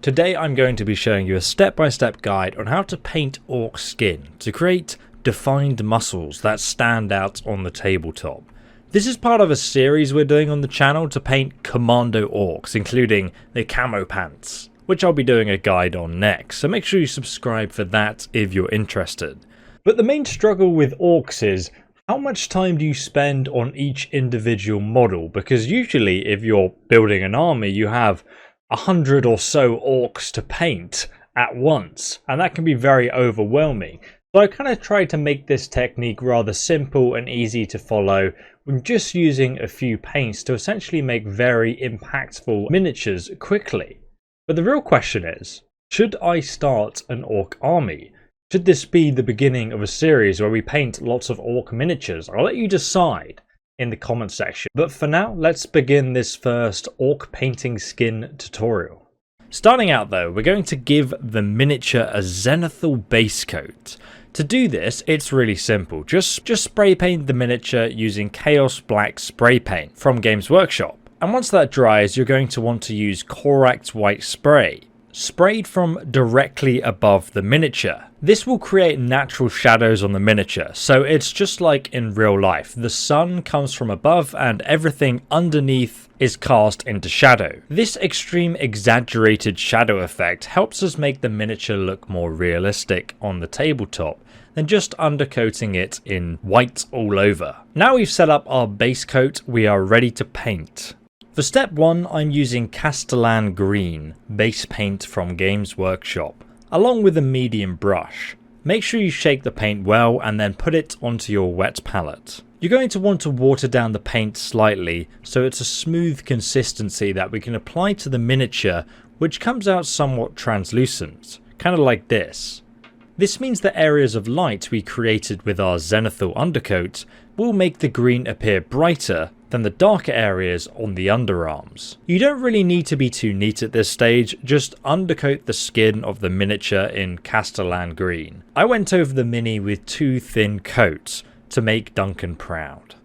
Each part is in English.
Today I'm going to be showing you a step-by-step guide on how to paint Ork Skin to create defined muscles that stand out on the tabletop. This is part of a series we're doing on the channel to paint Commando Orks, including the camo pants, which I'll be doing a guide on next, so make sure you subscribe for that if you're interested. But the main struggle with Orks is how much time do you spend on each individual model, because usually if you're building an army you have 100 or so orcs to paint at once, and that can be very overwhelming. So I kind of tried to make this technique rather simple and easy to follow when just using a few paints to essentially make very impactful miniatures quickly. But the real question is, should I start an orc army? Should this be the beginning of a series where we paint lots of orc miniatures? I'll let you decide in the comment section. But for now, let's begin this first orc painting skin tutorial. Starting out though, we're going to give the miniature a zenithal base coat. To do this, it's really simple. Just spray paint the miniature using Chaos Black spray paint from Games Workshop. And once that dries, you're going to want to use Corax white spray, sprayed from directly above the miniature. This will create natural shadows on the miniature, so it's just like in real life. The sun comes from above and everything underneath is cast into shadow. This extreme exaggerated shadow effect helps us make the miniature look more realistic on the tabletop than just undercoating it in white all over. Now we've set up our base coat, we are ready to paint. For step 1, I'm using Castellan Green base paint from Games Workshop, along with a medium brush. Make sure you shake the paint well and then put it onto your wet palette. You're going to want to water down the paint slightly so it's a smooth consistency that we can apply to the miniature, which comes out somewhat translucent, kind of like this. This means the areas of light we created with our zenithal undercoat will make the green appear brighter than the darker areas on the underarms. You don't really need to be too neat at this stage, just undercoat the skin of the miniature in Castellan Green. I went over the mini with 2 thin coats to make Duncan proud.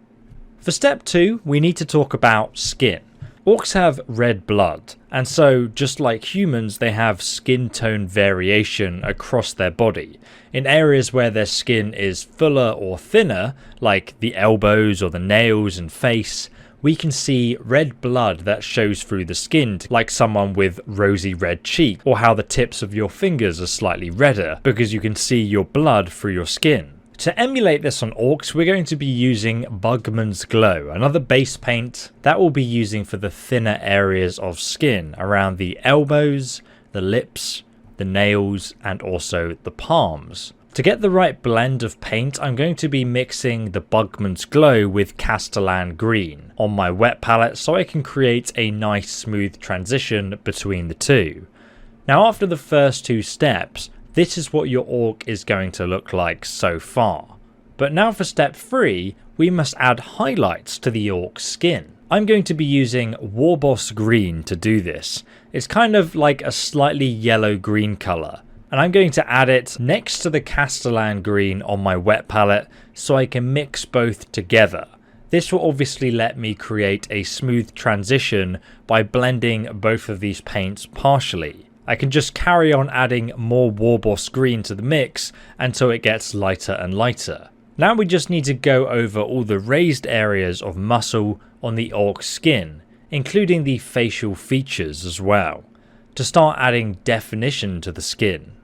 For step 2, we need to talk about skin. Orcs have red blood, and so just like humans, they have skin tone variation across their body. In areas where their skin is fuller or thinner, like the elbows or the nails and face, we can see red blood that shows through the skin, like someone with rosy red cheek, or how the tips of your fingers are slightly redder because you can see your blood through your skin. To emulate this on orcs, we're going to be using Bugman's Glow, another base paint that we'll be using for the thinner areas of skin around the elbows, the lips, the nails, and also the palms. To get the right blend of paint, I'm going to be mixing the Bugman's Glow with Castellan Green on my wet palette so I can create a nice smooth transition between the two. Now after the first 2 steps, this is what your orc is going to look like so far. But now for step 3, we must add highlights to the orc skin. I'm going to be using Warboss Green to do this. It's kind of like a slightly yellow-green colour, and I'm going to add it next to the Castellan Green on my wet palette so I can mix both together. This will obviously let me create a smooth transition by blending both of these paints partially. I can just carry on adding more Warboss Green to the mix until it gets lighter and lighter. Now we just need to go over all the raised areas of muscle on the orc skin, including the facial features as well, to start adding definition to the skin.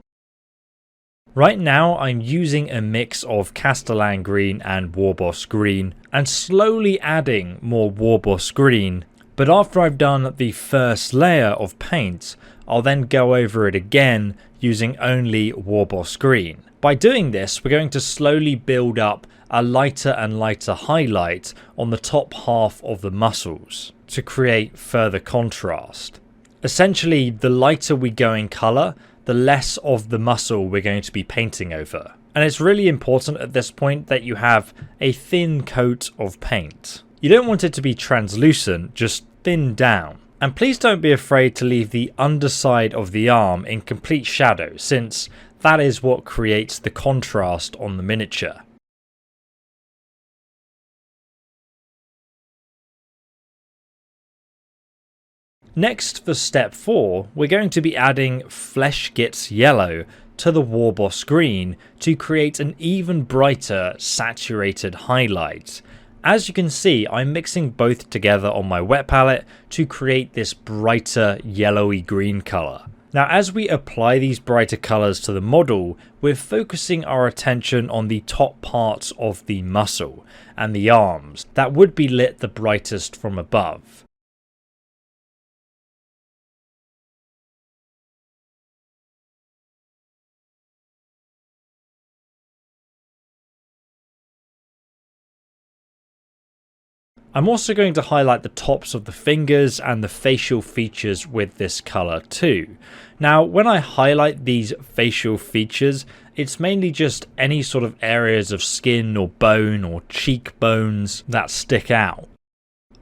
Right now I'm using a mix of Castellan Green and Warboss Green and slowly adding more Warboss Green, but after I've done the first layer of paint, I'll then go over it again using only Warboss Green. By doing this, we're going to slowly build up a lighter and lighter highlight on the top half of the muscles to create further contrast. Essentially, the lighter we go in colour, the less of the muscle we're going to be painting over. And it's really important at this point that you have a thin coat of paint. You don't want it to be translucent, just thin down. And please don't be afraid to leave the underside of the arm in complete shadow, since that is what creates the contrast on the miniature. Next, for step 4, we're going to be adding Flesh Gitz Yellow to the Warboss Green to create an even brighter saturated highlight. As you can see, I'm mixing both together on my wet palette to create this brighter yellowy green colour. Now, as we apply these brighter colours to the model, we're focusing our attention on the top parts of the muscle and the arms that would be lit the brightest from above. I'm also going to highlight the tops of the fingers and the facial features with this colour too. Now, when I highlight these facial features, it's mainly just any sort of areas of skin or bone or cheekbones that stick out.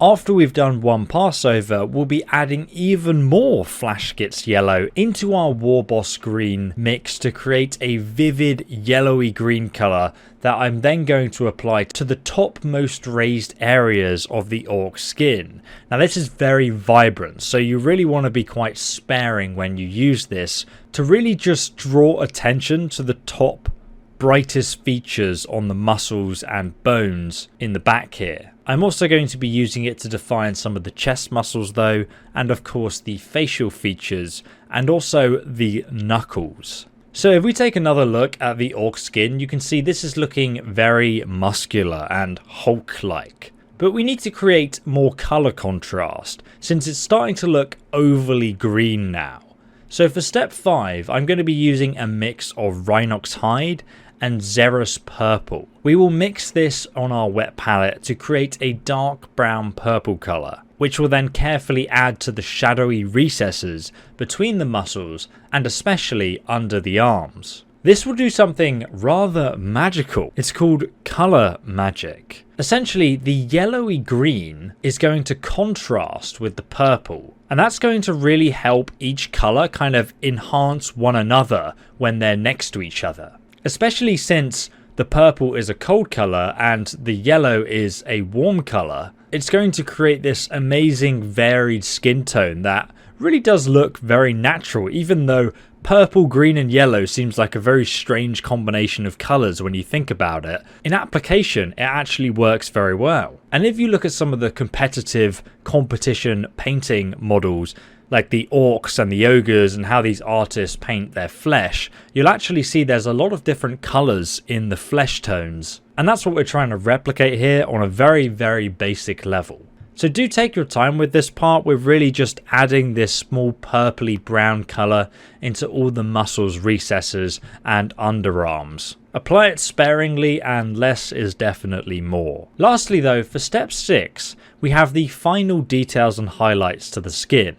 After we've done one pass over, we'll be adding even more Flesh Gitz Yellow into our Warboss Green mix to create a vivid yellowy green colour that I'm then going to apply to the topmost raised areas of the Ork skin. Now, this is very vibrant, so you really want to be quite sparing when you use this to really just draw attention to the top brightest features on the muscles and bones in the back here. I'm also going to be using it to define some of the chest muscles though, and of course the facial features, and also the knuckles. So if we take another look at the Ork skin, you can see this is looking very muscular and Hulk-like. But we need to create more colour contrast, since it's starting to look overly green now. So for step 5, I'm going to be using a mix of Rhinox Hide and Xeris Purple. We will mix this on our wet palette to create a dark brown purple colour, which will then carefully add to the shadowy recesses between the muscles and especially under the arms. This will do something rather magical. It's called colour magic. Essentially, the yellowy green is going to contrast with the purple, and that's going to really help each colour kind of enhance one another when they're next to each other. Especially since the purple is a cold colour and the yellow is a warm colour, it's going to create this amazing varied skin tone that really does look very natural, even though purple, green and yellow seems like a very strange combination of colours when you think about it. In application, it actually works very well. And if you look at some of the competitive competition painting models, like the orcs and the ogres and how these artists paint their flesh, you'll actually see there's a lot of different colours in the flesh tones. And that's what we're trying to replicate here on a very, very basic level. So do take your time with this part. We're really just adding this small purpley brown colour into all the muscles, recesses and underarms. Apply it sparingly and less is definitely more. Lastly though, for step 6, we have the final details and highlights to the skin.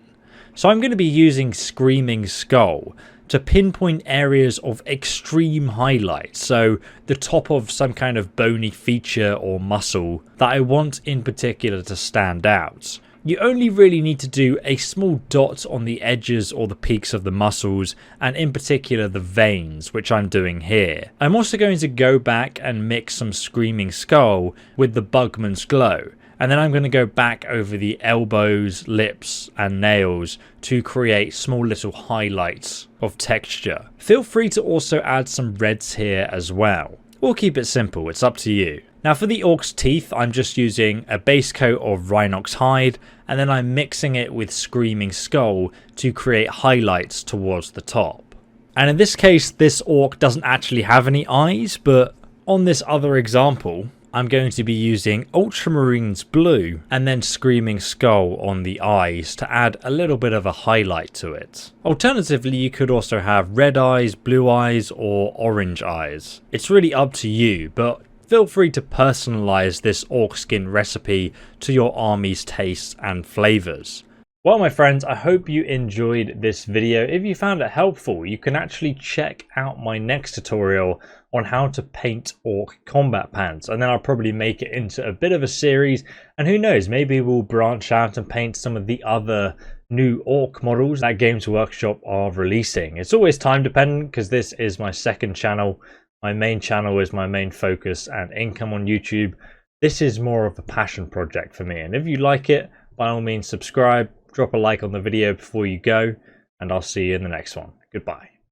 So I'm going to be using Screaming Skull to pinpoint areas of extreme highlight, so the top of some kind of bony feature or muscle that I want in particular to stand out. You only really need to do a small dot on the edges or the peaks of the muscles, and in particular the veins, which I'm doing here. I'm also going to go back and mix some Screaming Skull with the Bugman's Glow. And then I'm going to go back over the elbows, lips and nails to create small little highlights of texture. Feel free to also add some reds here as well. Or keep it simple, it's up to you. Now for the Ork's teeth, I'm just using a base coat of Rhinox Hide, and then I'm mixing it with Screaming Skull to create highlights towards the top. And in this case, this Ork doesn't actually have any eyes, but on this other example, I'm going to be using Ultramarines Blue and then Screaming Skull on the eyes to add a little bit of a highlight to it. Alternatively, you could also have red eyes, blue eyes or orange eyes. It's really up to you, but feel free to personalize this Ork skin recipe to your army's tastes and flavors. Well, my friends, I hope you enjoyed this video. If you found it helpful, you can actually check out my next tutorial on how to paint Ork combat pants, and then I'll probably make it into a bit of a series, and who knows, maybe we'll branch out and paint some of the other new Ork models that Games Workshop are releasing. It's always time dependent because this is my second channel. My main channel is my main focus and income on YouTube. This is more of a passion project for me, and if you like it, by all means subscribe, drop a like on the video before you go, and I'll see you in the next one. Goodbye.